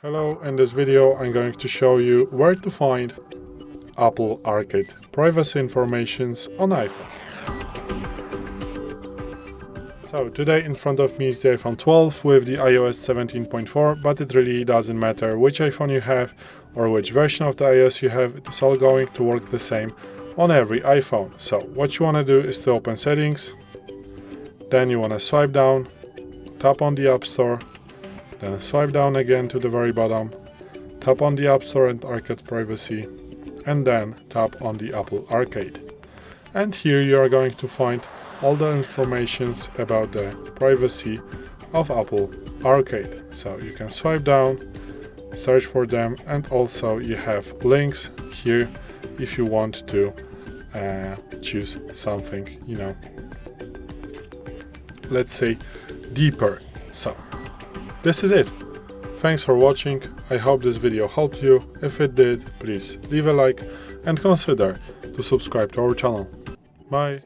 Hello, in this video I'm going to show you where to find Apple Arcade privacy informations on iPhone. So today in front of me is the iPhone 12 with the iOS 17.4, but it really doesn't matter which iPhone you have or which version of the iOS you have, it's all going to work the same on every iPhone. So what you want to do is to open settings, then you want to swipe down, tap on the App Store, then swipe down again to the very bottom, tap on the App Store and Arcade Privacy, and then tap on the Apple Arcade. And here you are going to find all the informations about the privacy of Apple Arcade. So you can swipe down, search for them, and also you have links here if you want to choose something, let's say deeper. So this is it. Thanks for watching. I hope this video helped you. If it did, please leave a like and consider to subscribe to our channel. Bye.